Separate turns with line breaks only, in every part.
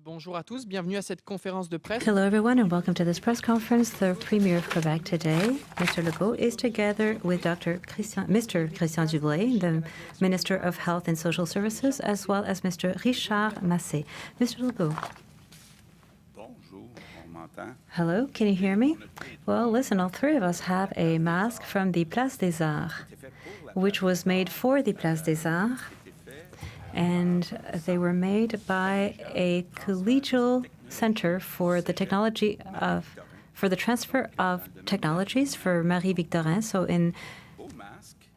Bonjour à tous, bienvenue à cette conférence de presse.
Hello, everyone, and welcome to this press conference. The Premier of Quebec today, Mr. Legault, is together with Mr. Christian Dubé, the Minister of Health and Social Services, as well as Mr. Richard Massé. Mr. Legault. Hello, can you hear me? Well, listen, all three of us have a mask from the Place des Arts, which was made for the Place des Arts. And they were made by a collegial center for the transfer of technologies for Marie Victorin. So in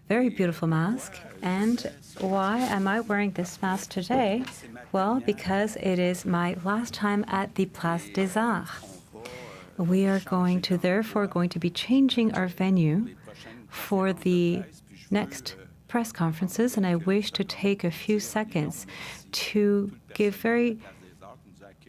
very beautiful mask. And why am I wearing this mask today? Well, because it is my last time at the Place des Arts. We are therefore going to be changing our venue for the next press conferences, and I wish to take a few seconds to give very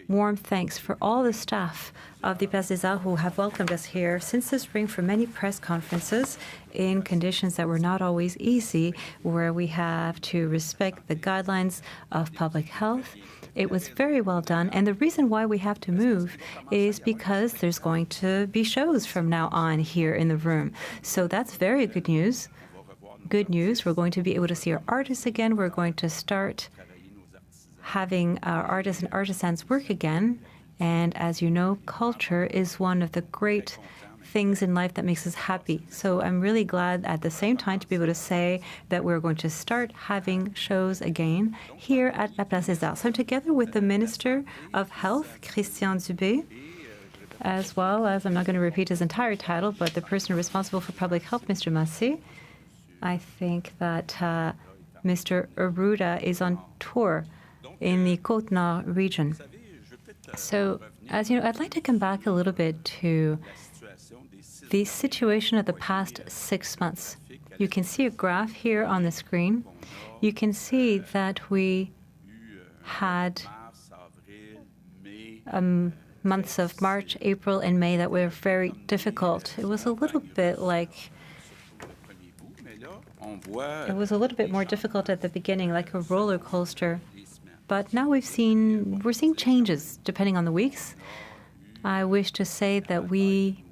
warm thanks for all the staff of the Place des Arts who have welcomed us here since the spring for many press conferences in conditions that were not always easy, where we have to respect the guidelines of public health. It was very well done, and the reason why we have to move is because there's going to be shows from now on here in the room. So that's very good news. Good news, we're going to be able to see our artists again. We're going to start having our artists and artisans work again. And as you know, culture is one of the great things in life that makes us happy. So I'm really glad at the same time to be able to say that we're going to start having shows again here at La Place des Arts. So I'm together with the Minister of Health, Christian Dubé, as well as, I'm not going to repeat his entire title, but the person responsible for public health, Mr. Massé. I think that Mr. Arruda is on tour in the Côte-Nord region. So, as you know, I'd like to come back a little bit to the situation of the past 6 months. You can see a graph here on the screen. You can see that we had months of March, April, and May that were very difficult. It was a little bit more difficult at the beginning, like a roller coaster. But now we're seeing changes depending on the weeks. I wish to say that we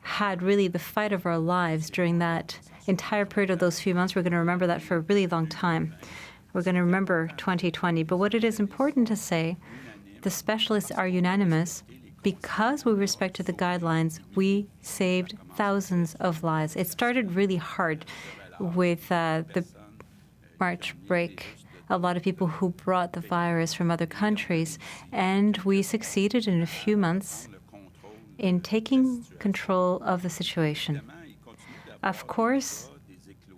had really the fight of our lives during that entire period of those few months. We're going to remember that for a really long time. We're going to remember 2020. But what it is important to say, the specialists are unanimous. Because we respected the guidelines, we saved thousands of lives. It started really hard with the March break, a lot of people who brought the virus from other countries, and we succeeded in a few months in taking control of the situation. Of course,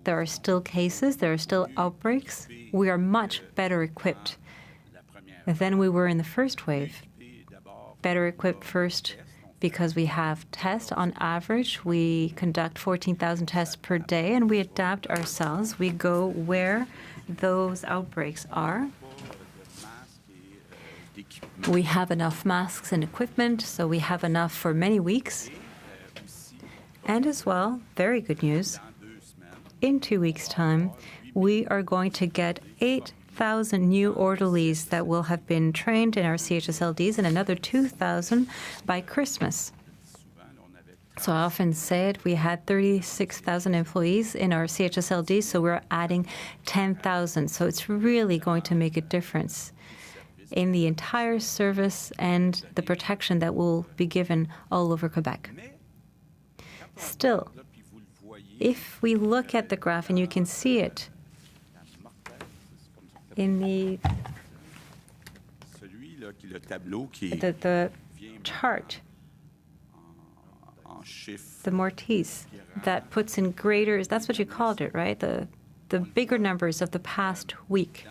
there are still cases, there are still outbreaks. We are much better equipped than we were in the first wave. Better equipped first because we have tests. On average, we conduct 14,000 tests per day, and we adapt ourselves. We go where those outbreaks are. We have enough masks and equipment, so we have enough for many weeks. And as well, very good news, in 2 weeks' time, we are going to get 8,000 new orderlies that will have been trained in our CHSLDs and another 2,000 by Christmas. So I often say it, we had 36,000 employees in our CHSLDs, so we're adding 10,000. So it's really going to make a difference in the entire service and the protection that will be given all over Quebec. Still, if we look at the graph, and you can see it in the chart, the Mortis, that puts in greater, that's what you called it, right? The bigger numbers of the past week.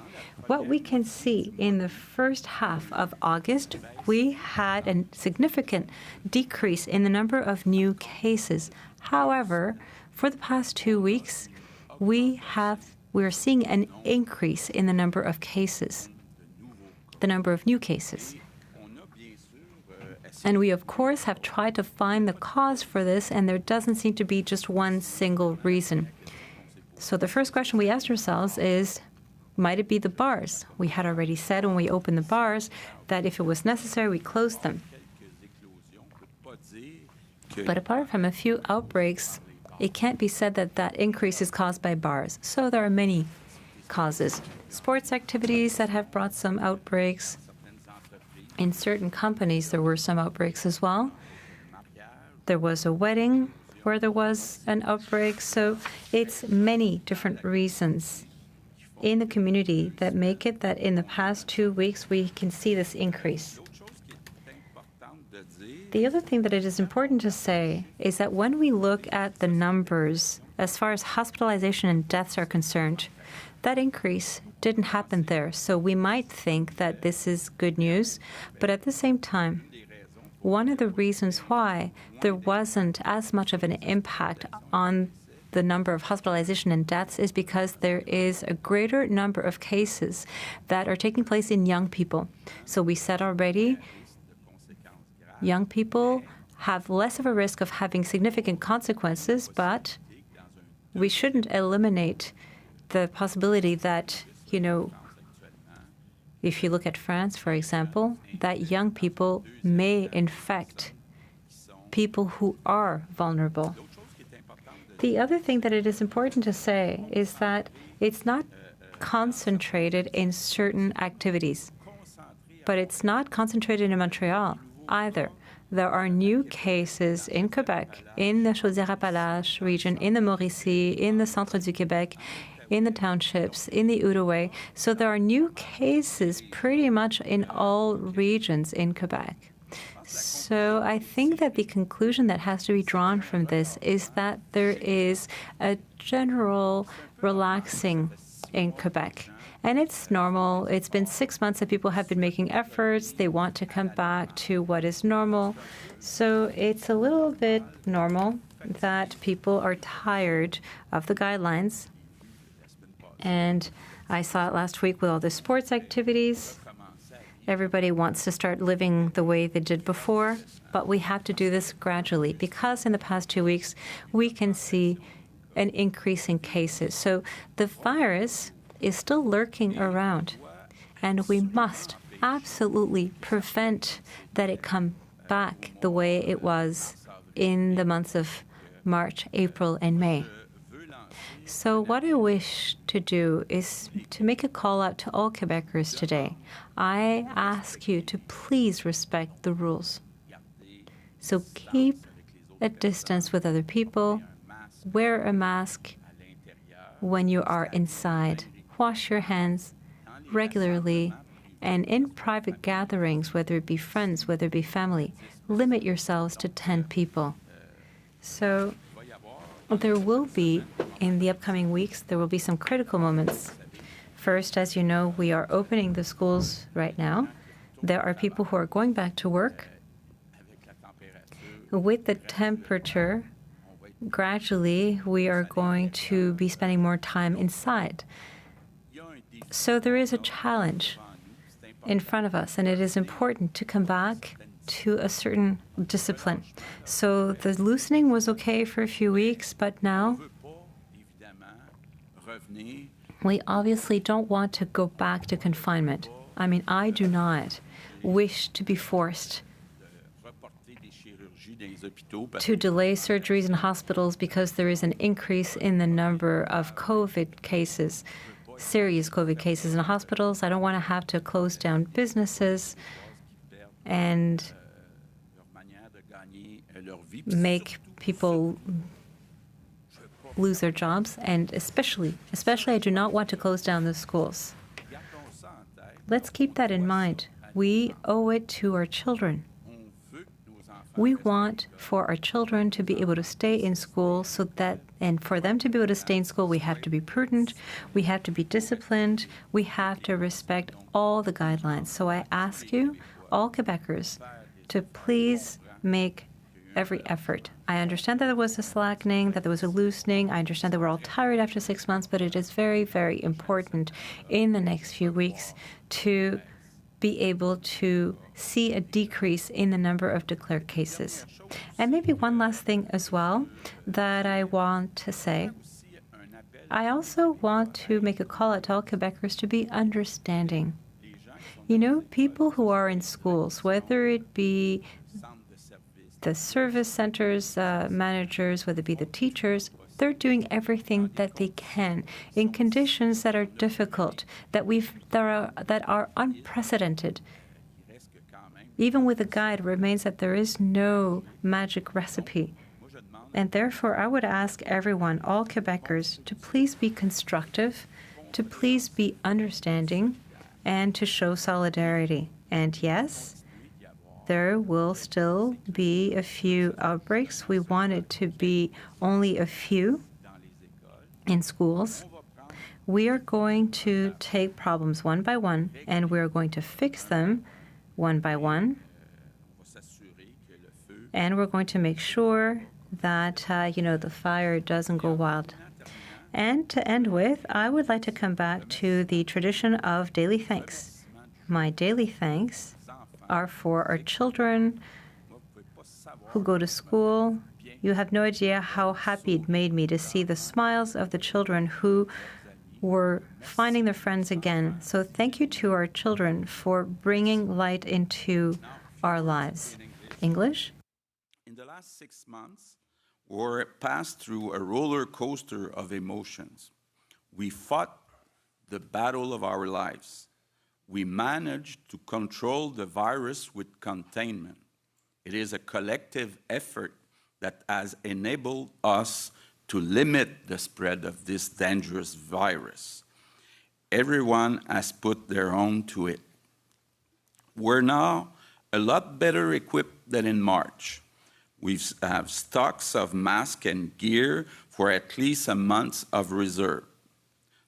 What we can see in the first half of August, we had a significant decrease in the number of new cases. However, for the past 2 weeks, we are seeing an increase in the number of cases, the number of new cases. And we, of course, have tried to find the cause for this, and there doesn't seem to be just one single reason. So the first question we asked ourselves is, Might it be the bars? We had already said when we opened the bars that if it was necessary, we closed them. But apart from a few outbreaks, it can't be said that that increase is caused by bars. So there are many causes. Sports activities that have brought some outbreaks. In certain companies, there were some outbreaks as well. There was a wedding where there was an outbreak. So it's many different reasons in the community that make it that in the past 2 weeks we can see this increase. The other thing that it is important to say is that when we look at the numbers as far as hospitalization and deaths are concerned, that increase didn't happen there. So we might think that this is good news, but at the same time, one of the reasons why there wasn't as much of an impact on the number of hospitalization and deaths is because there is a greater number of cases that are taking place in young people. So we said already, young people have less of a risk of having significant consequences, but we shouldn't eliminate the possibility that, if you look at France, for example, that young people may infect people who are vulnerable. The other thing that it is important to say is that it's not concentrated in certain activities, but it's not concentrated in Montreal either. There are new cases in Quebec, in the Chaudière-Appalaches region, in the Mauricie, in the Centre du Québec, in the townships, in the Outaouais. So there are new cases pretty much in all regions in Quebec. So I think that the conclusion that has to be drawn from this is that there is a general relaxing in Quebec. And it's normal. It's been 6 months that people have been making efforts. They want to come back to what is normal. So it's a little bit normal that people are tired of the guidelines. And I saw it last week with all the sports activities. Everybody wants to start living the way they did before, but we have to do this gradually because in the past 2 weeks, we can see an increase in cases. So the virus is still lurking around, and we must absolutely prevent that it come back the way it was in the months of March, April, and May. So what I wish to do is to make a call out to all Quebecers today. I ask you to please respect the rules. So keep a distance with other people, wear a mask when you are inside, wash your hands regularly, and in private gatherings, whether it be friends, whether it be family, limit yourselves to 10 people. So there will be, in the upcoming weeks, there will be some critical moments. First, as you know, we are opening the schools right now. There are people who are going back to work. With the temperature, gradually, we are going to be spending more time inside. So there is a challenge in front of us, and it is important to come back to a certain discipline. So the loosening was okay for a few weeks, but now we obviously don't want to go back to confinement. I mean, I do not wish to be forced to delay surgeries in hospitals because there is an increase in the number of COVID cases, serious COVID cases in hospitals. I don't want to have to close down businesses and make people lose their jobs, and especially I do not want to close down the schools. Let's keep that in mind. We owe it to our children. We want for our children to be able to stay in school and for them to be able to stay in school, we have to be prudent, we have to be disciplined, we have to respect all the guidelines. So I ask you, all Quebecers, to please make every effort. I understand that there was a slackening, that there was a loosening. I understand that we're all tired after 6 months, but it is very, very important in the next few weeks to be able to see a decrease in the number of declared cases. And maybe one last thing as well that I want to say I also want to make a call out to all Quebecers to be understanding. You know, people who are in schools, whether it be the service centers managers, whether it be the teachers, they're doing everything that they can in conditions that are difficult, that are unprecedented. Even with a guide, it remains that there is no magic recipe. And therefore, I would ask everyone, all Quebecers, to please be constructive, to please be understanding, and to show solidarity. And yes, there will still be a few outbreaks. We want it to be only a few in schools. We are going to take problems one by one, and we are going to fix them one by one. And we're going to make sure that, the fire doesn't go wild. And to end with, I would like to come back to the tradition of daily thanks. My daily thanks are for our children who go to school. You have no idea how happy it made me to see the smiles of the children who were finding their friends again. So thank you to our children for bringing light into our lives. English?
In the last 6 months, we passed through a roller coaster of emotions. We fought the battle of our lives. We managed to control the virus with containment. It is a collective effort that has enabled us to limit the spread of this dangerous virus. Everyone has put their own to it. We're now a lot better equipped than in March. We have stocks of masks and gear for at least a month of reserve.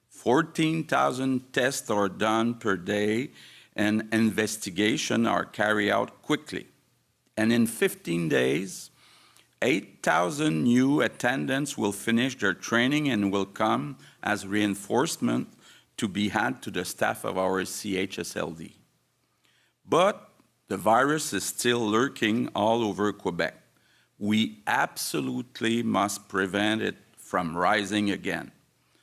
14,000 tests are done per day, and investigations are carried out quickly. And in 15 days, 8,000 new attendants will finish their training and will come as reinforcement to be added to the staff of our CHSLD. But the virus is still lurking all over Quebec. We absolutely must prevent it from rising again.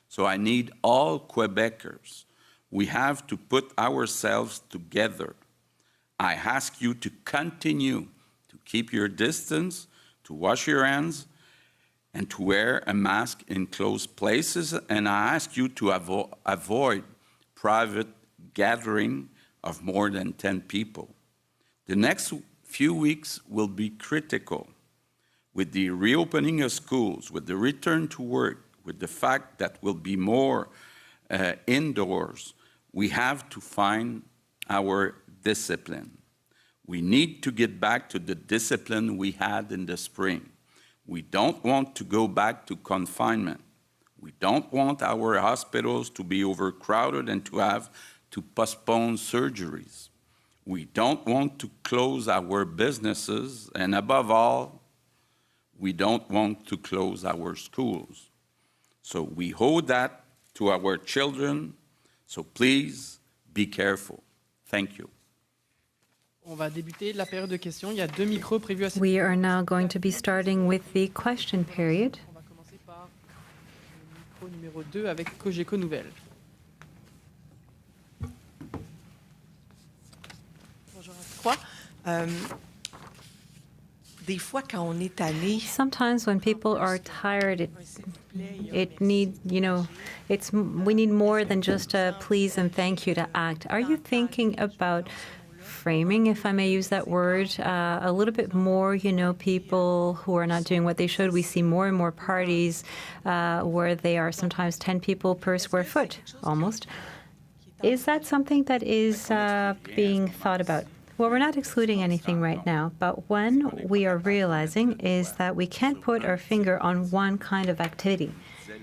So I need all Quebecers. We have to put ourselves together. I ask you to continue to keep your distance, to wash your hands, and to wear a mask in closed places. And I ask you to avoid private gathering of more than 10 people. The next few weeks will be critical. With the reopening of schools, with the return to work, with the fact that we'll be more indoors, we have to find our discipline. We need to get back to the discipline we had in the spring. We don't want to go back to confinement. We don't want our hospitals to be overcrowded and to have to postpone surgeries. We don't want to close our businesses, and above all, we don't want to close our schools. So we owe that to our children, so please be careful. Thank you.
On va débuter la période de questions. Il y a 2 micros prévus à cette.
We are now going to be starting with the question period.
On va commencer par le micro numéro 2 avec Cogeco Nouvelles.
Bonjour à tous trois. Des fois, quand on est tanné,
Sometimes when people are tired, we need more than just a please and thank you to act. Are you thinking about framing, if I may use that word, a little bit more, people who are not doing what they should? We see more and more parties where they are sometimes 10 people per square foot, almost. Is that something that is being thought about? Well, we're not excluding anything right now, but when we are realizing is that we can't put our finger on one kind of activity. The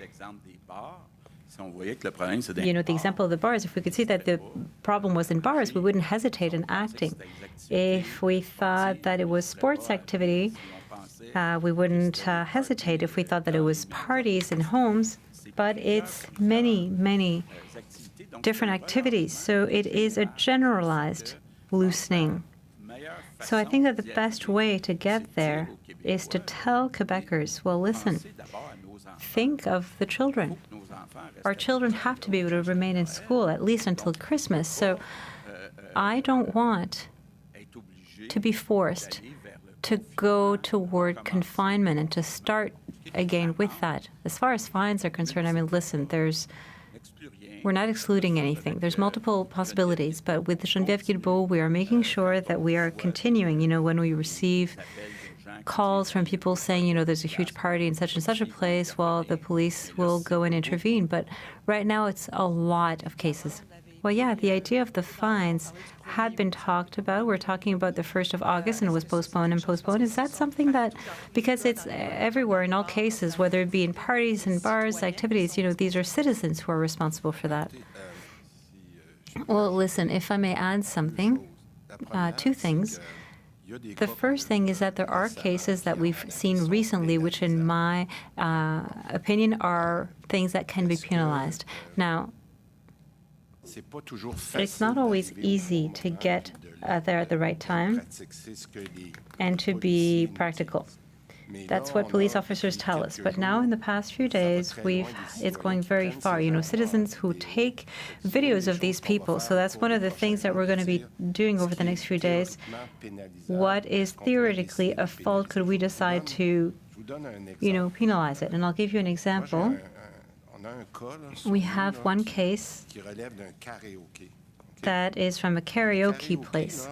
example of the bars, if we could see that the problem was in bars, we wouldn't hesitate in acting. If we thought that it was sports activity, we wouldn't hesitate. If we thought that it was parties in homes, but it's many, many different activities. So it is a generalized loosening. So I think that the best way to get there is to tell Quebecers, well, listen, think of the children. our children have to be able to remain in school at least until Christmas. So I don't want to be forced to go toward confinement and to start again with that. As far as fines are concerned, I mean, listen, we're not excluding anything. There's multiple possibilities, but with Geneviève Guilbeault, we are making sure that we are continuing. You know, when we receive calls from people saying, you know, there's a huge party in such and such a place, well, the police will go and intervene. But right now, it's a lot of cases. Well, yeah, the idea of the fines had been talked about. We're talking about the 1st of August, and it was postponed and postponed. Is that something that, because it's everywhere in all cases, whether it be in parties and bars, activities, you know, these are citizens who are responsible for that. Well, listen, if I may add something, two things. The first thing is that there are cases that we've seen recently, which in my opinion are things that can be penalized. Now, it's not always easy to get there at the right time and to be practical. That's what police officers tell us. But now in the past few days, it's going very far. You know, citizens who take videos of these people. So that's one of the things that we're going to be doing over the next few days. What is theoretically a fault could we decide to, you know, penalize it? And I'll give you an example. We have one case that is from a karaoke place.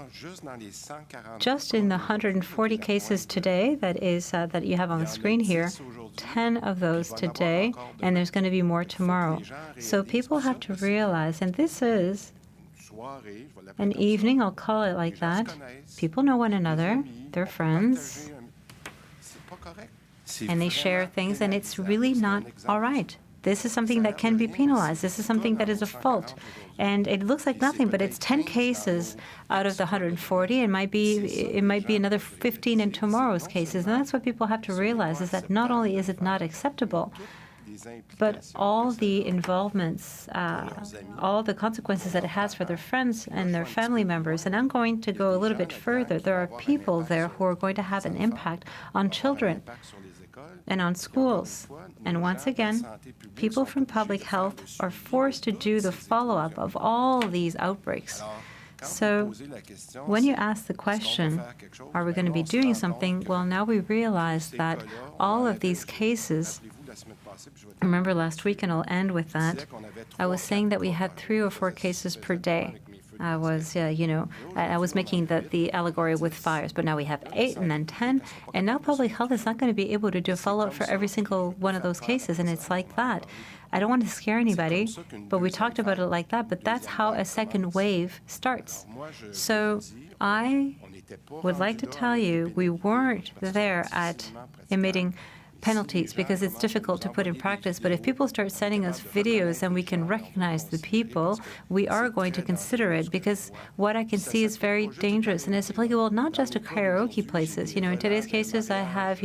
Just in the 140 cases today that you have on the screen here, 10 of those today, and there's going to be more tomorrow. So people have to realize, and this is an evening, I'll call it like that. People know one another, they're friends, and they share things, and it's really not all right. This is something that can be penalized. This is something that is a fault. And it looks like nothing, but it's 10 cases out of the 140. It might be another 15 in tomorrow's cases. And that's what people have to realize, is that not only is it not acceptable, but all the involvements, all the consequences that it has for their friends and their family members. And I'm going to go a little bit further. There are people there who are going to have an impact on children and on schools. And once again, people from public health are forced to do the follow-up of all these outbreaks. So when you ask the question, are we going to be doing something? Well, now we realize that all of these cases, remember last week, and I'll end with that, I was saying that we had 3 or 4 cases per day. I was, I was making the allegory with fires, but now we have 8 and then 10, and now public health is not going to be able to do a follow-up for every single one of those cases, and it's like that. I don't want to scare anybody, but we talked about it like that, but that's how a second wave starts. So I would like to tell you we weren't there at emitting penalties because it's difficult to put in practice. But if people start sending us videos and we can recognize the people, we are going to consider it, because what I can see is very dangerous, and it's applicable not just to karaoke places. In today's cases, I have,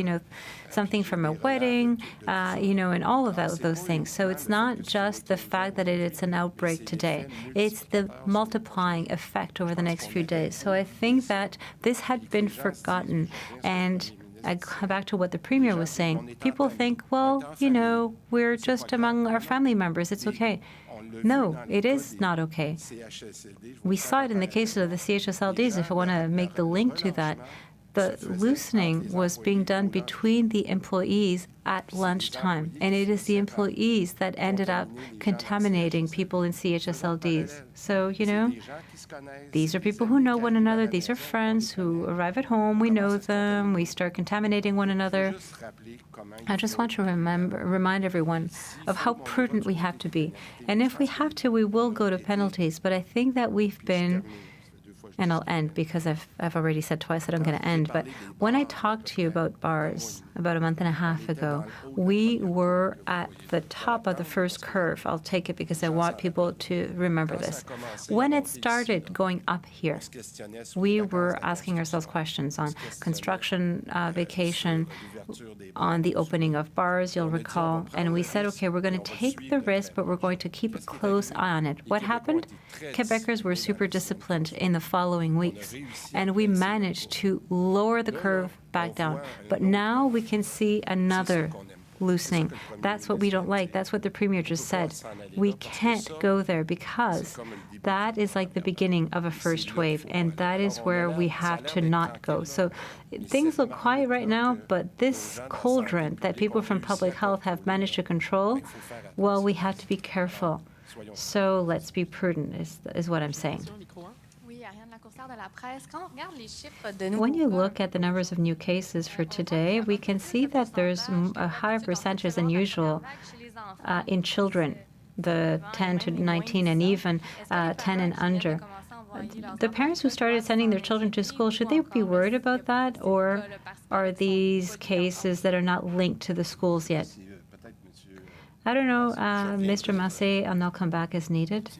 something from a wedding, and all of those things. So it's not just the fact that it's an outbreak today. It's the multiplying effect over the next few days. So I think that this had been forgotten. And I come back to what the Premier was saying. People think, well, we're just among our family members. It's okay. No, it is not okay. We saw it in the case of the CHSLDs, if I want to make the link to that. The loosening was being done between the employees at lunchtime, and it is the employees that ended up contaminating people in CHSLDs. So, these are people who know one another. These are friends who arrive at home. We know them. We start contaminating one another. I just want to remind everyone of how prudent we have to be. And if we have to, we will go to penalties. But I think that we've been... And I'll end because I've already said twice that I'm going to end. But when I talked to you about bars about a month and a half ago, we were at the top of the first curve. I'll take it because I want people to remember this. When it started going up here, we were asking ourselves questions on construction, vacation, on the opening of bars, you'll recall. And we said, okay, we're going to take the risk, but we're going to keep a close eye on it. What happened? Quebecers were super disciplined in the following weeks, and we managed to lower the curve back down. But now we can see another loosening. That's what we don't like. That's what the Premier just said. We can't go there because that is like the beginning of a first wave, and that is where we have to not go. So things look quiet right now, but this cauldron that people from public health have managed to control, well, we have to be careful. So let's be prudent, is what I'm saying. When you look at the numbers of new cases for today, we can see that there's a higher percentage than usual in children, the 10 to 19 and even 10 and under. The parents who started sending their children to school, should they be worried about that, or are these cases that are not linked to the schools yet? I don't know, Mr. Massé, and I'll come back as needed.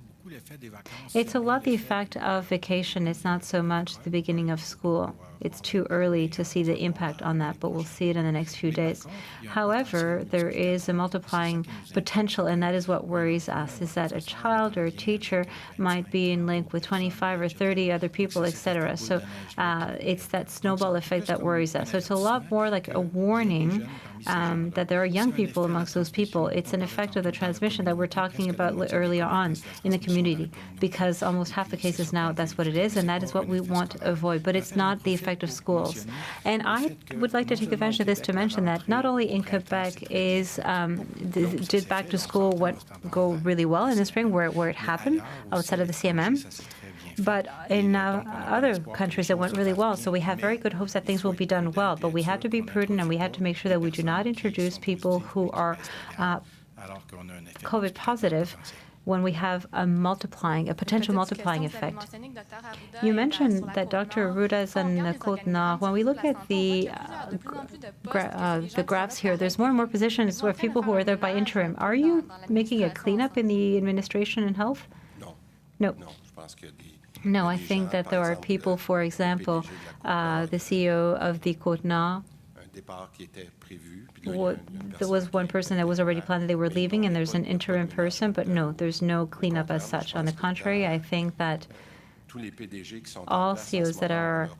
It's a lot the effect of vacation. It's not so much the beginning of school. It's too early to see the impact on that, but we'll see it in the next few days. However, there is a multiplying potential, and that is what worries us, is that a child or a teacher might be in link with 25 or 30 other people, etc. So it's that snowball effect that worries us. So it's a lot more like a warning that there are young people amongst those people. It's an effect of the transmission that we're talking about earlier on in the community, because almost half the cases now, that's what it is, and that is what we want to avoid. But it's not the effect of schools. And I would like to take advantage of this to mention that not only in Quebec did back to school go really well in the spring where it happened outside of the CMM, but in other countries it went really well. So we have very good hopes that things will be done well. But we have to be prudent, and we have to make sure that we do not introduce people who are COVID positive when we have a potential multiplying effect. You mentioned that Dr. Arruda is on the Côte-Nord. When we look at the graphs here, there's more and more positions where people who are there by interim. Are you making a cleanup in the administration and health? No. No, I think that there are people, for example, the CEO of the Côte-Nord, there was one person that was already planned that they were leaving, and there's an interim person, but no, there's no cleanup as such. On the contrary, I think that all CEOs that are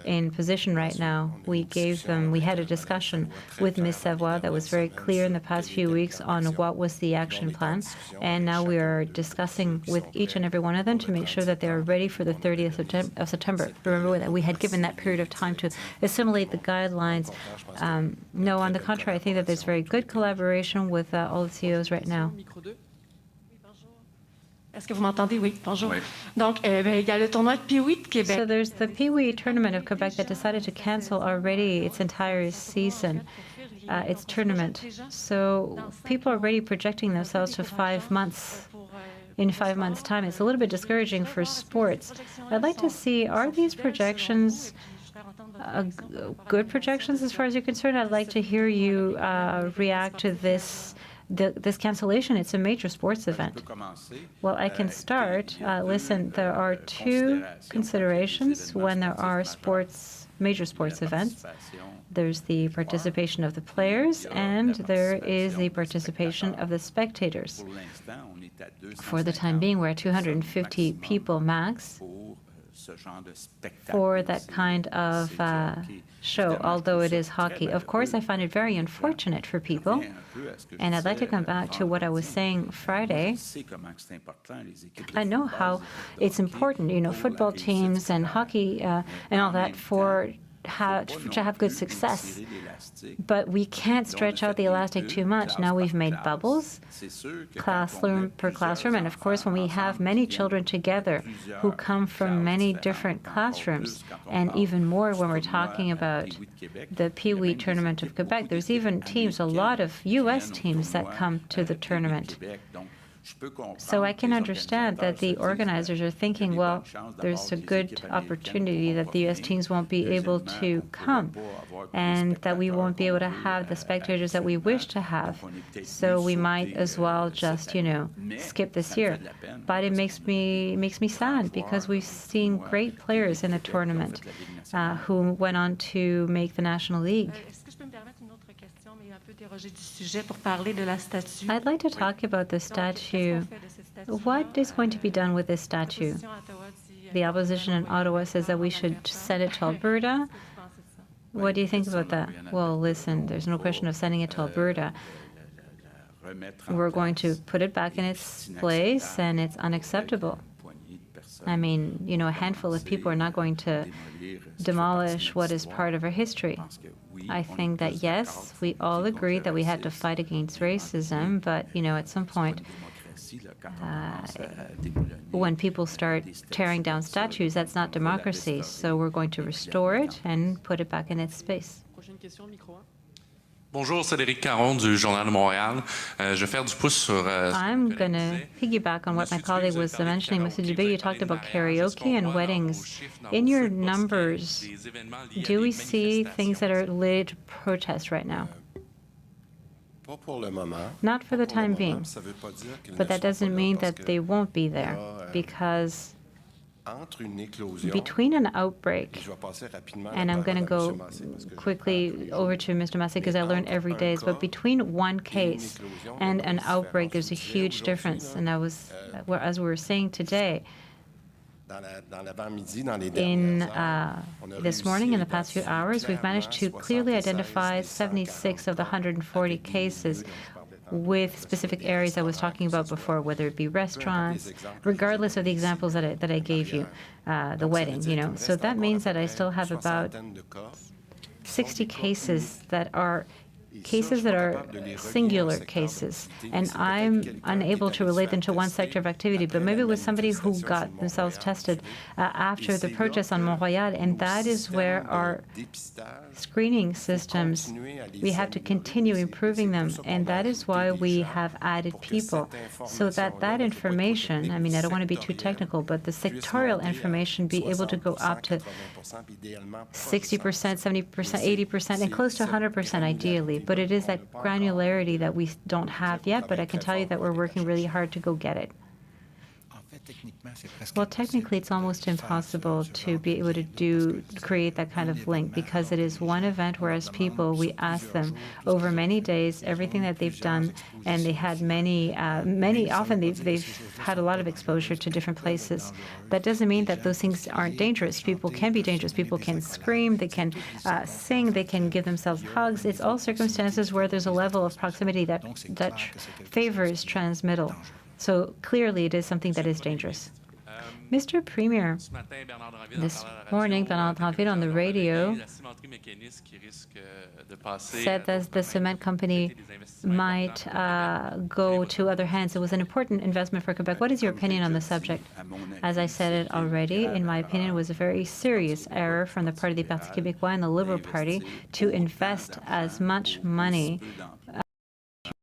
in position right now, we had a discussion with Ms. Savoie that was very clear in the past few weeks on what was the action plan, and now we are discussing with each and every one of them to make sure that they are ready for the 30th of September. Remember that we had given that period of time to assimilate the guidelines. No, on the contrary, I think that there's very good collaboration with all the CEOs right now.
Est-ce que vous m'entendez? Oui, bonjour. Oui. Donc, il y a le tournoi de Pee-wee de Québec.
So there's the Pee-wee tournament of Quebec that decided to cancel already its entire season, its tournament. So people are already projecting themselves to 5 months. In 5 months' time, it's a little bit discouraging for sports. I'd like to see, are these projections good projections as far as you're concerned? I'd like to hear you react to this cancellation. It's a major sports event. Well, I can start. Listen, there are two considerations when there are major sports events. There's the participation of the players, and there is the participation of the spectators. For the time being, we're at 250 people max for that kind of show, although it is hockey. Of course, I find it very unfortunate for people, and I'd like to come back to what I was saying Friday. I know how it's important, football teams and hockey and all that to have good success. But we can't stretch out the elastic too much. Now we've made bubbles, classroom per classroom, and of course when we have many children together who come from many different classrooms, and even more when we're talking about the Pee-wee tournament of Quebec, there's even teams, a lot of U.S. teams that come to the tournament. So I can understand that the organizers are thinking, well, there's a good opportunity that the U.S. teams won't be able to come and that we won't be able to have the spectators that we wish to have. So we might as well just, skip this year. But it makes me sad because we've seen great players in the tournament who went on to make the National League. I'd like to talk about the statue. What is going to be done with this statue? The opposition in Ottawa says that we should send it to Alberta. What do you think about that? Well, listen, there's no question of sending it to Alberta. We're going to put it back in its place, and it's unacceptable. I mean, you know, a handful of people are not going to demolish what is part of our history. I think that, yes, we all agree that we had to fight against racism, but, you know, at some point, when people start tearing down statues, that's not democracy. So we're going to restore it and put it back in its space.
Bonjour, c'est Éric Caron du Journal de Montréal. Je vais faire du pouce sur.
I'm going to piggyback on what my colleague was mentioning. Mr. Dubé, you talked about karaoke and weddings. In your numbers, do we see things that are related to protest right now? Not for the time being. But that doesn't mean that they won't be there, because between an outbreak, and I'm going to go quickly over to Mr. Massey because I learn every day, but between one case and an outbreak, there's a huge difference. And that was, as we were saying today, this morning, in the past few hours, we've managed to clearly identify 76 of the 140 cases with specific areas I was talking about before, whether it be restaurants, regardless of the examples that I gave you, the wedding, you know. So that means that I still have about 60 cases that are singular cases, and I'm unable to relate them to one sector of activity, but maybe with somebody who got themselves tested after the protests on Montreal, and that is where our screening systems, we have to continue improving them, and that is why we have added people, so that that information, I mean, I don't want to be too technical, but the sectorial information be able to go up to 60%, 70%, 80%, and close to 100% ideally. But it is that granularity that we don't have yet, but I can tell you that we're working really hard to go get it. Well, technically, it's almost impossible to be able to create that kind of link, because it is one event, whereas people, we ask them over many days everything that they've done, and they had often they've had a lot of exposure to different places. That doesn't mean that those things aren't dangerous. People can be dangerous. People can scream, they can sing, they can give themselves hugs. It's all circumstances where there's a level of proximity that favors transmittal. So clearly it is something that is dangerous. Mr. Premier, this morning, Bernard Dranville on the radio said that the cement company might go to other hands. It was an important investment for Quebec. What is your opinion on the subject? As I said it already, in my opinion, it was a very serious error from the part of the Parti Québécois and the Liberal Party to invest as much money in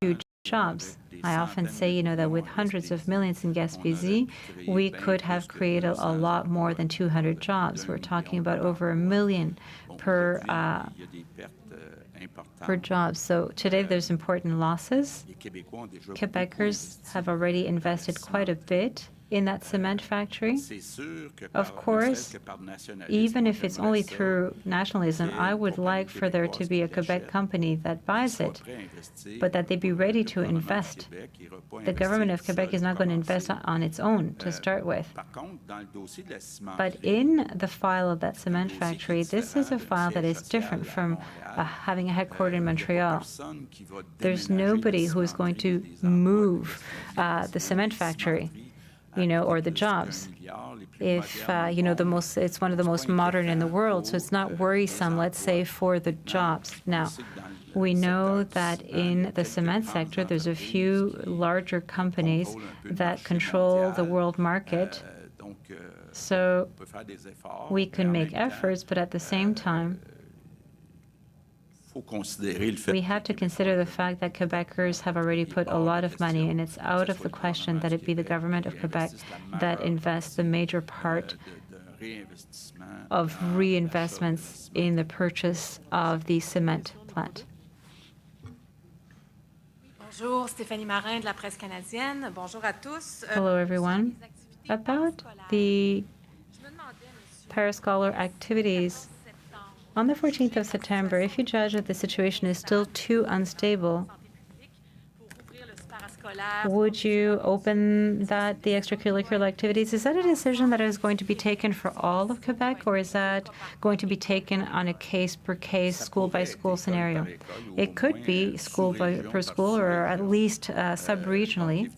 huge jobs. I often say, you know, that with hundreds of millions in Gaspésie, we could have created a lot more than 200 jobs. We're talking about over 1 million per job. So today there's important losses. Quebecers have already invested quite a bit in that cement factory. Of course, even if it's only through nationalism, I would like for there to be a Quebec company that buys it, but that they be ready to invest. The government of Quebec is not going to invest on its own to start with. But in the file of that cement factory, this is a file that is different from having a headquarters in Montreal. There's nobody who is going to move the cement factory, you know, or the jobs. If, you know, it's one of the most modern in the world, so it's not worrisome, let's say, for the jobs. Now, we know that in the cement sector, there's a few larger companies that control the world market, so we can make efforts, but at the same time, we have to consider the fact that Quebecers have already put a lot of money, and it's out of the question that it be the government of Quebec that invests the major part of reinvestments in the purchase of the cement plant.
Bonjour, Stéphanie Marin de la Presse canadienne. Bonjour à tous.
Hello, everyone. About the Parascholar activities, on the 14th of September, if you judge that the situation is still too unstable would you open the extracurricular activities? Is that a decision that is going to be taken for all of Quebec, or is that going to be taken on a case-per-case, school-by-school scenario? It could be school per school, or at least sub-regionally.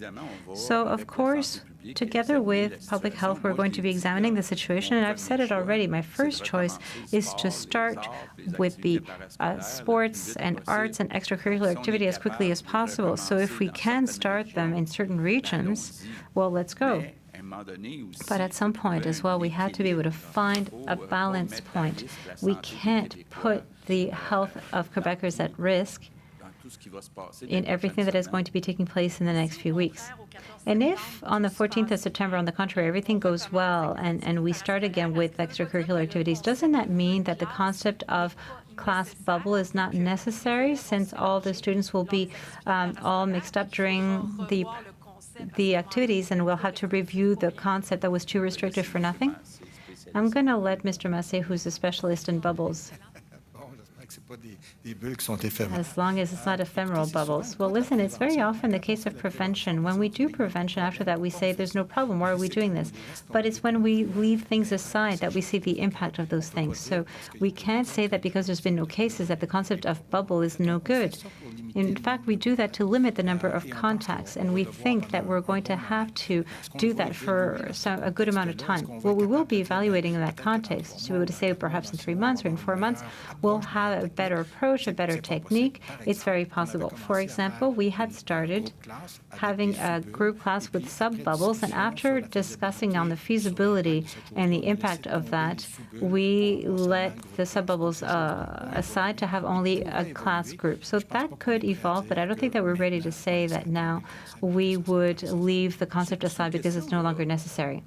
So, of course, together with public health, we're going to be examining the situation, and I've said it already. My first choice is to start with the sports and arts and extracurricular activity as quickly as possible. So if we can start them in certain regions, well, let's go. But at some point as well, we have to be able to find a balance point. We can't put the health of Quebecers at risk in everything that is going to be taking place in the next few weeks. And if on the 14th of September, on the contrary, everything goes well and we start again with extracurricular activities, doesn't that mean that the concept of class bubble is not necessary, since all the students will be all mixed up during the activities, and we'll have to review the concept that was too restrictive for nothing? I'm going to let Mr. Massé, who's a specialist in bubbles, as long as it's not ephemeral bubbles. Well, listen, it's very often the case of prevention. When we do prevention, after that we say there's no problem, why are we doing this? But it's when we leave things aside that we see the impact of those things. So we can't say that because there's been no cases that the concept of bubble is no good. In fact, we do that to limit the number of contacts, and we think that we're going to have to do that for a good amount of time. What we will be evaluating in that context, to be able to say perhaps in 3 months or in 4 months, we'll have a better approach, a better technique. It's very possible. For example, we had started having a group class with sub-bubbles, and after discussing on the feasibility and the impact of that, we let the sub-bubbles aside to have only a class group. So that could evolve, but I don't think that we're ready to say that now we would leave the concept aside because it's no longer necessary.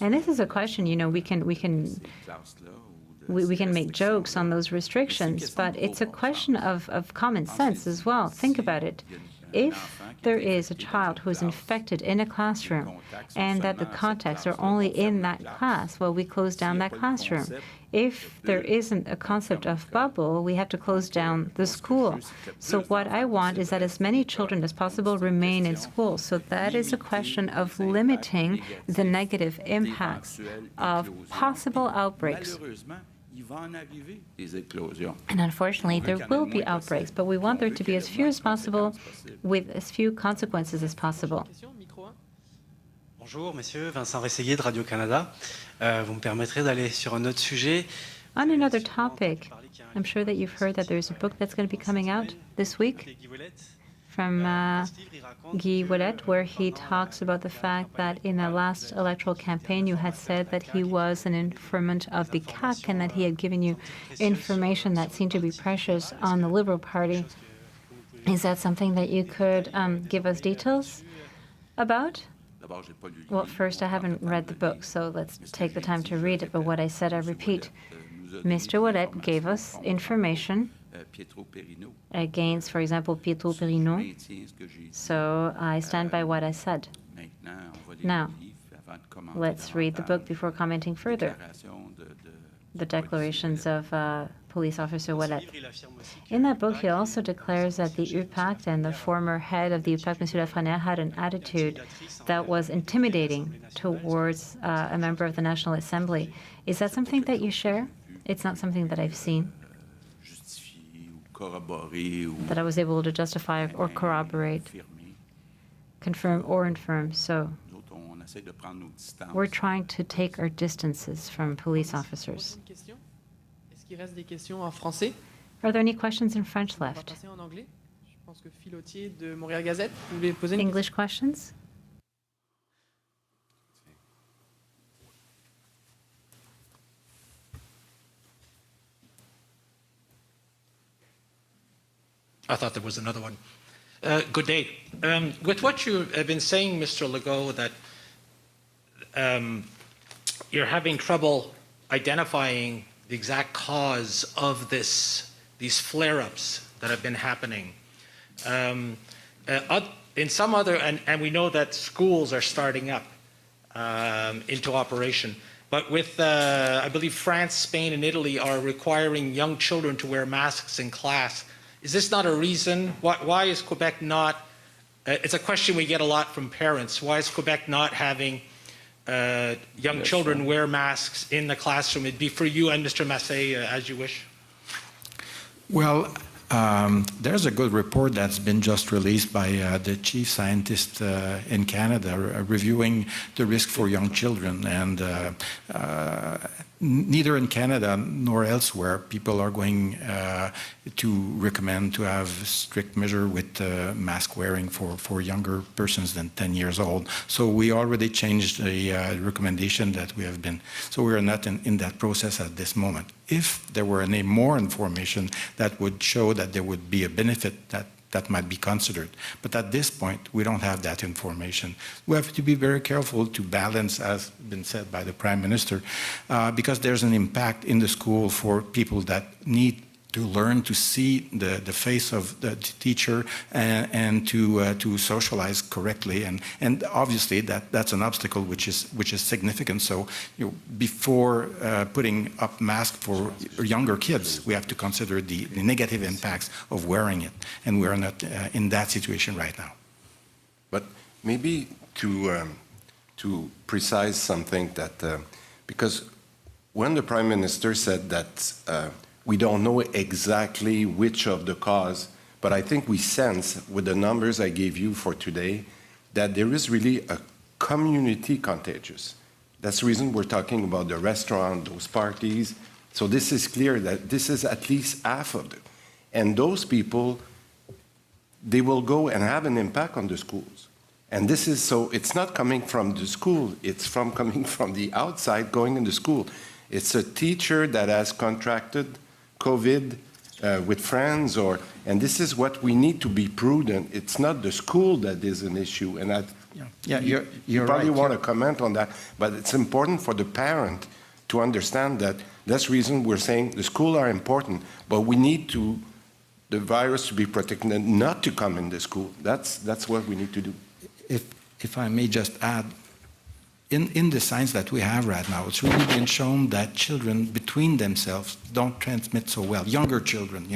And this is a question, you know, we can make jokes on those restrictions, but it's a question of common sense as well. Think about it. If there is a child who is infected in a classroom and that the contacts are only in that class, well, we close down that classroom. If there isn't a concept of bubble, we have to close down the school. So what I want is that as many children as possible remain in school. So that is a question of limiting the negative impacts of possible outbreaks. And unfortunately, there will be outbreaks, but we want there to be as few as possible with as few consequences as possible.
Bonjour, messieurs. Vincent Rességuier de Radio-Canada. Vous me permettrez d'aller sur un autre sujet.
On another topic, I'm sure that you've heard that there's a book that's going to be coming out this week from Guy Ouellet, where he talks about the fact that in the last electoral campaign you had said that he was an informant of the CAQ and that he had given you information that seemed to be precious on the Liberal Party. Is that something that you could give us details about? Well, first, I haven't read the book, so let's take the time to read it. But what I said, I repeat. Mr. Ouellet gave us information against, for example, Pietro Perino. So I stand by what I said. Now, let's read the book before commenting further. The declarations of Police Officer Ouellet. In that book, he also declares that the UPAC and the former head of the UPAC, M. Lafrenière, had an attitude that was intimidating towards a member of the National Assembly. Is that something that you share? It's not something that I've seen, that I was able to justify or corroborate, confirm or infirm. So we're trying to take our distances from police officers. Are there any questions in French left? English questions?
I thought there was another one. Good day. With what you have been saying, Mr. Legault, that you're having trouble identifying the exact cause of these flare-ups that have been happening. In some other, and we know that schools are starting up into operation, but with, I believe France, Spain, and Italy are requiring young children to wear masks in class. Is this not a reason? Why is Quebec not it's a question we get a lot from parents. Why is Quebec not having young children wear masks in the classroom? It'd be for you and Mr. Massé, as you wish.
Well, there's a good report that's been just released by the chief scientist in Canada reviewing the risk for young children, and neither in Canada nor elsewhere people are going to recommend to have strict measure with mask wearing for younger persons than 10 years old. So we already changed the recommendation that we have been. So we are not in that process at this moment. If there were any more information that would show that there would be a benefit, that might be considered. But at this point, we don't have that information. We have to be very careful to balance, as been said by the Prime Minister, because there's an impact in the school for people that need to learn to see the face of the teacher and to socialize correctly, and obviously that's an obstacle which is significant. So before putting up masks for younger kids, we have to consider the negative impacts of wearing it, and we are not in that situation right now.
But maybe to precise something that because when the Prime Minister said that we don't know exactly which of the cause, but I think we sense with the numbers I gave you for today that there is really a community contagious. That's the reason we're talking about the restaurant, those parties. So this is clear that this is at least half of them. And those people, they will go and have an impact on the schools. And this is, so it's not coming from the school, it's coming from the outside going in the school. It's a teacher that has contracted COVID with friends, and this is what we need to be prudent. It's not the school that is an issue, and you probably
right.
want to comment on that, but it's important for the parent to understand that that's the reason we're saying the school are important, but we need the virus to be protected and not to come in the school. That's what we need to do.
If I may just add, in the science that we have right now, it's really been shown that children between themselves don't transmit so well. Younger children,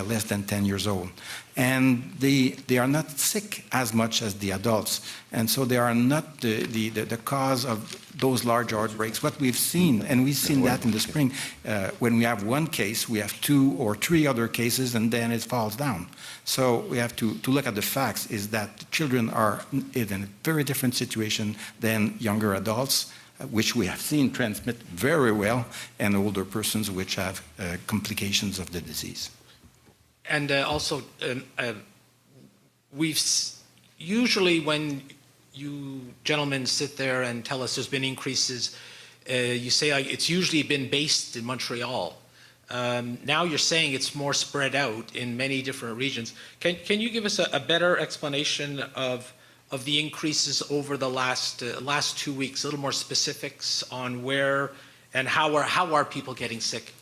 less than 10 years old. And they are not sick as much as the adults. And so they are not the cause of those large outbreaks. What we've seen, and we've seen that in the spring, when we have one case, we have 2 or 3 other cases, and then it falls down. So we have to look at the facts, is that children are in a very different situation than younger adults, which we have seen transmit very well, and older persons which have complications of the disease.
And also, usually when you gentlemen sit there and tell us there's been increases, you say it's usually been based in Montreal. Now you're saying it's more spread out in many different regions. Can you give us a better explanation of the increases over the last 2 weeks? A little more specifics on where and how are people getting sick?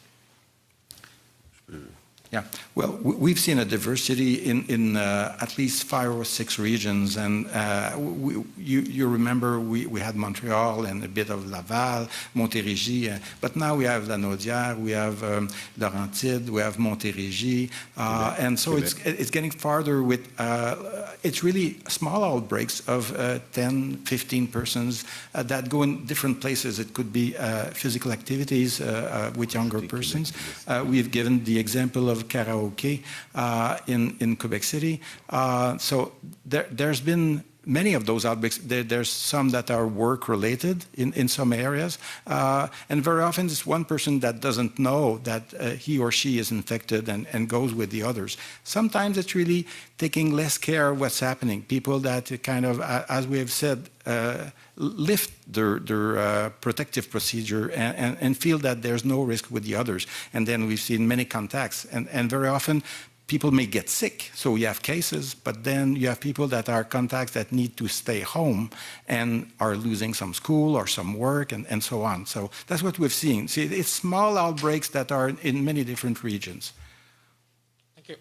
Yeah, well, we've seen a diversity in at least 5 or 6 regions, and you remember we had Montreal and a bit of Laval, Montérégie, but now we have La Naudière, we have Laurentides, we have Montérégie, and so it's getting farther with, it's really small outbreaks of 10, 15 persons that go in different places. It could be physical activities with younger persons. We've given the example of karaoke in Quebec City. So there's been many of those outbreaks. There's some that are work-related in some areas. And very often it's one person that doesn't know that he or she is infected and goes with the others. Sometimes it's really taking less care of what's happening. People that kind of, as we have said, lift their protective procedure and feel that there's no risk with the others. And then we've seen many contacts. And very often people may get sick, so you have cases, but then you have people that are contacts that need to stay home and are losing some school or some work and so on. So that's what we've seen. See, it's small outbreaks that are in many different regions.
Thank you.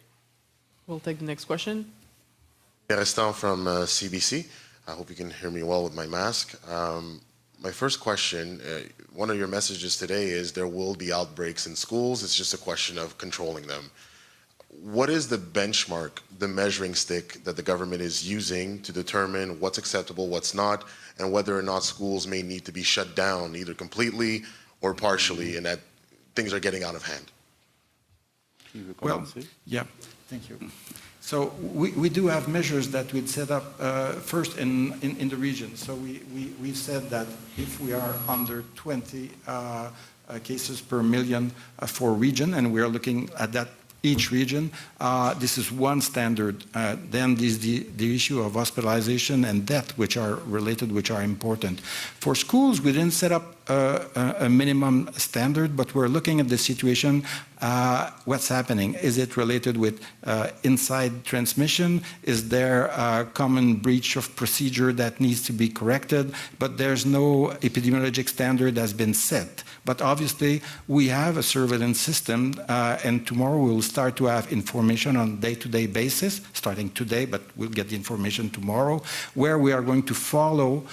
We'll take the next question.
Restant from CBC. I hope you can hear me well with my mask. My first question, one of your messages today is there will be outbreaks in schools. It's just a question of controlling them. what is the benchmark, the measuring stick that the government is using to determine what's acceptable, what's not, and whether or not schools may need to be shut down either completely or partially, and that things are getting out of hand?
Well, yeah, thank you. So we do have measures that we'd set up first in the region. So we said that if we are under 20 cases per million for region, and we are looking at that each region, this is one standard. Then there's the issue of hospitalization and death, which are related, which are important. For schools, we didn't set up a minimum standard, but we're looking at the situation, what's happening. Is it related with inside transmission? Is there a common breach of procedure that needs to be corrected? But there's no epidemiologic standard that's been set. But obviously, we have a surveillance system, and tomorrow we will start to have information on day-to-day basis, starting today, but we'll get the information tomorrow, where we are going to follow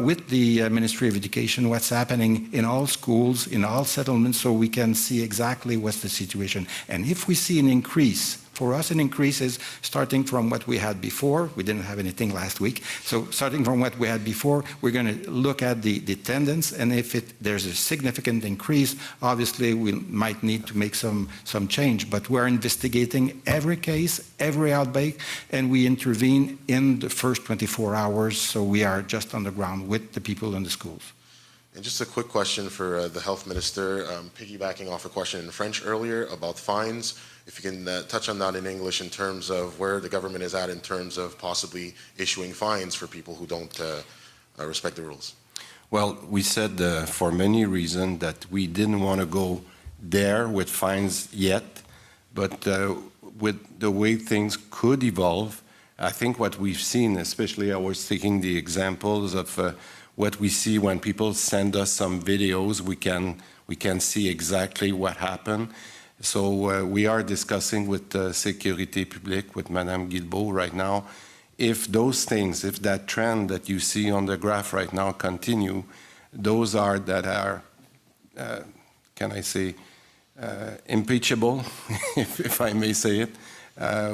with the Ministry of Education what's happening in all schools, in all settlements, so we can see exactly what's the situation. And if we see an increase, for us an increase is starting from what we had before. We didn't have anything last week. So starting from what we had before, we're going to look at the tendency, and if there's a significant increase, obviously we might need to make some change. But we're investigating every case, every outbreak, and we intervene in the first 24 hours, so we are just on the ground with the people in the schools.
And just a quick question for the Health Minister, piggybacking off a question in French earlier about fines. If you can touch on that in English in terms of where the government is at in terms of possibly issuing fines for people who don't respect the rules.
Well, we said for many reasons that we didn't want to go there with fines yet, but with the way things could evolve, I think what we've seen, especially I was taking the examples of what we see when people send us some videos, we can see exactly what happened. So we are discussing with Sécurité Publique, with Madame Guilbeault right now, if those things, if that trend that you see on the graph right now continue, those that are, can I say, impeachable, if I may say it,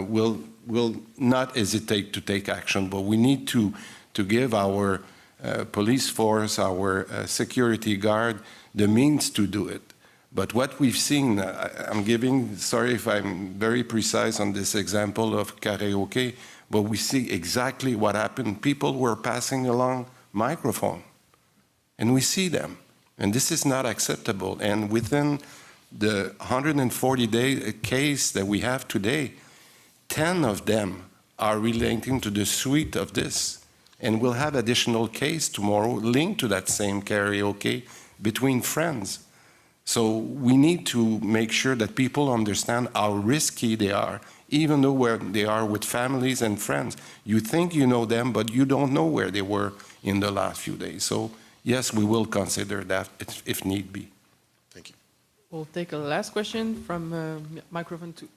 will not hesitate to take action. But we need to give our police force, our security guard, the means to do it. But what we've seen, I'm giving, sorry if I'm very precise on this example of karaoke, but we see exactly what happened. People were passing along microphone, and we see them. And this is not acceptable. And within the 140-day case that we have today, 10 of them are relating to the suite of this. And we'll have additional case tomorrow linked to that same karaoke between friends. So we need to make sure that people understand how risky they are, even though where they are with families and friends. You think you know them, but you don't know where they were in the last few days. So yes, we will consider that if need be.
Thank you.
We'll take a last question from microphone 2.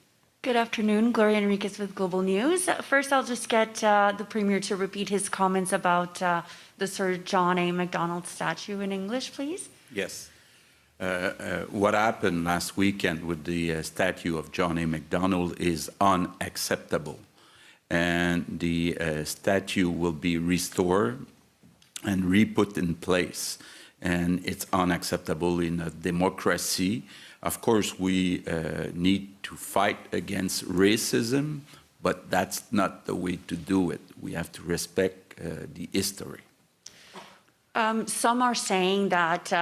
Good afternoon, Gloria Enriquez with Global News. First, I'll just get the Premier to repeat his comments about the Sir John A. Macdonald statue in English, please.
Yes. What happened last weekend with the statue of John A. Macdonald is unacceptable. And the statue will be restored and re-put in place. And it's unacceptable in a democracy. Of course, we need to fight against racism, but that's not the way to do it. We have to respect the history.
Some are saying that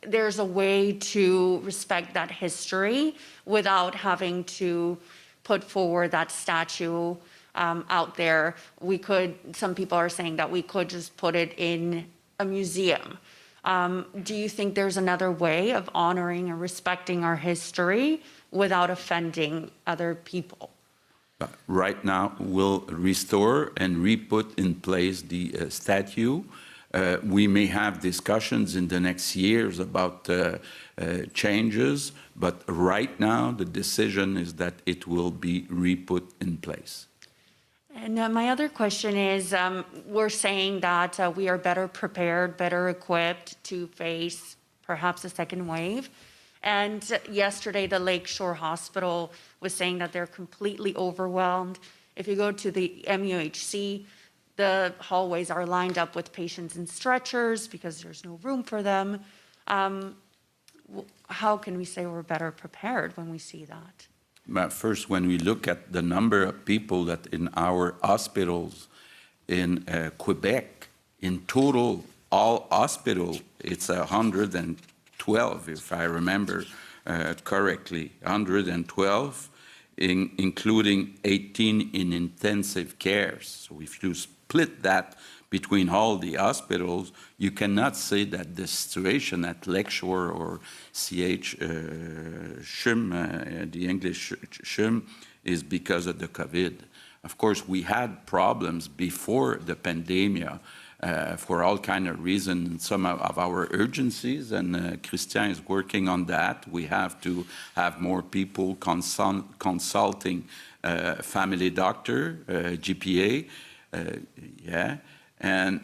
there's a way to respect that history without having to put forward that statue out there. Some people are saying that we could just put it in a museum. Do you think there's another way of honoring and respecting our history without offending other people?
Right now, we'll restore and re-put in place the statue. We may have discussions in the next years about changes, but right now the decision is that it will be re-put in place.
And my other question is, we're saying that we are better prepared, better equipped to face perhaps a second wave. And yesterday, the Lakeshore Hospital was saying that they're completely overwhelmed. If you go to the MUHC, the hallways are lined up with patients in stretchers because there's no room for them. How can we say we're better prepared when we see that?
But first, when we look at the number of people that in our hospitals in Quebec, in total, all hospitals, it's 112, if I remember correctly, 112, including 18 in intensive care. So if you split that between all the hospitals, you cannot say that the situation at Lakeshore or CH CHUM, the English CHUM, is because of the COVID. Of course, we had problems before the pandemic for all kind of reasons, some of our urgencies, and Christian is working on that. We have to have more people consulting family doctor, GPA, and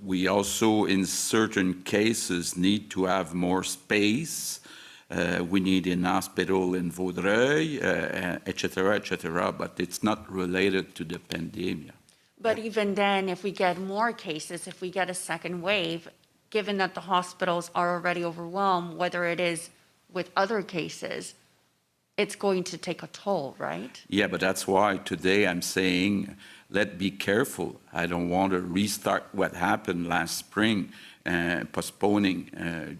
we also, in certain cases, need to have more space. We need an hospital in Vaudreuil, etc., but it's not related to the pandemic.
But even then, if we get more cases, if we get a second wave, given that the hospitals are already overwhelmed, whether it is with other cases, it's going to take a toll, right?
Yeah, but that's why today I'm saying, let's be careful. I don't want to restart what happened last spring, postponing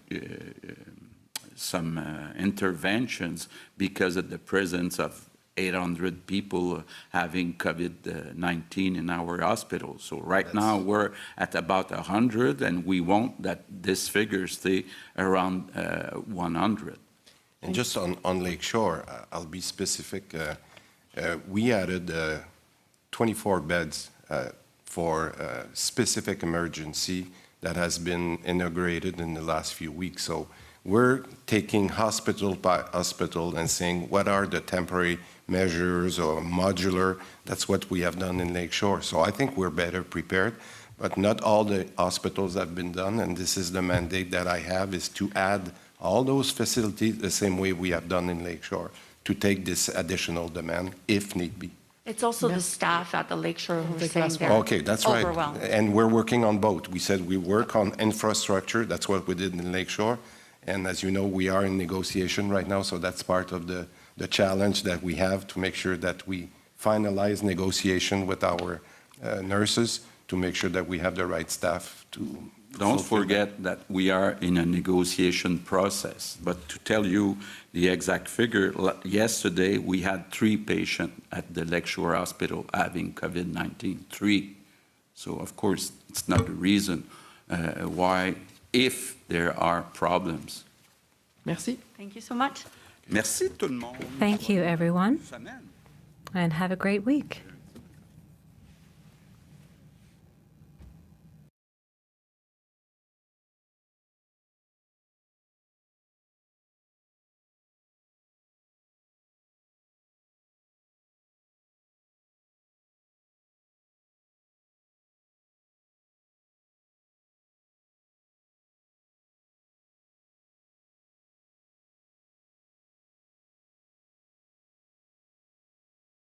some interventions because of the presence of 800 people having COVID-19 in our hospitals. So right now we're at about 100, and we want that this figure stay around 100.
And just on Lakeshore, I'll be specific. We added 24 beds for specific emergency that has been integrated in the last few weeks. So we're taking hospital by hospital and saying what are the temporary measures or modular. That's what we have done in Lakeshore. So I think we're better prepared, but not all the hospitals have been done, and this is the mandate that I have, is to add all those facilities the same way we have done in Lakeshore to take this additional demand if need be.
It's also the staff at the Lakeshore who are saying they're
okay, that's right.
overwhelmed.
And we're working on both. We said we work on infrastructure. That's what we did in Lakeshore. And as you know, we are in negotiation right now, so that's part of the challenge that we have to make sure that we finalize negotiation with our nurses to make sure that we have the right staff to...
Don't forget that we are in a negotiation process. But to tell you the exact figure, yesterday we had 3 patients at the Lakeshore Hospital having COVID-19, 3. So of course, it's not the reason why, if there are problems.
Merci.
Thank you so much.
Merci tout le monde.
Thank you, everyone, and have a great week.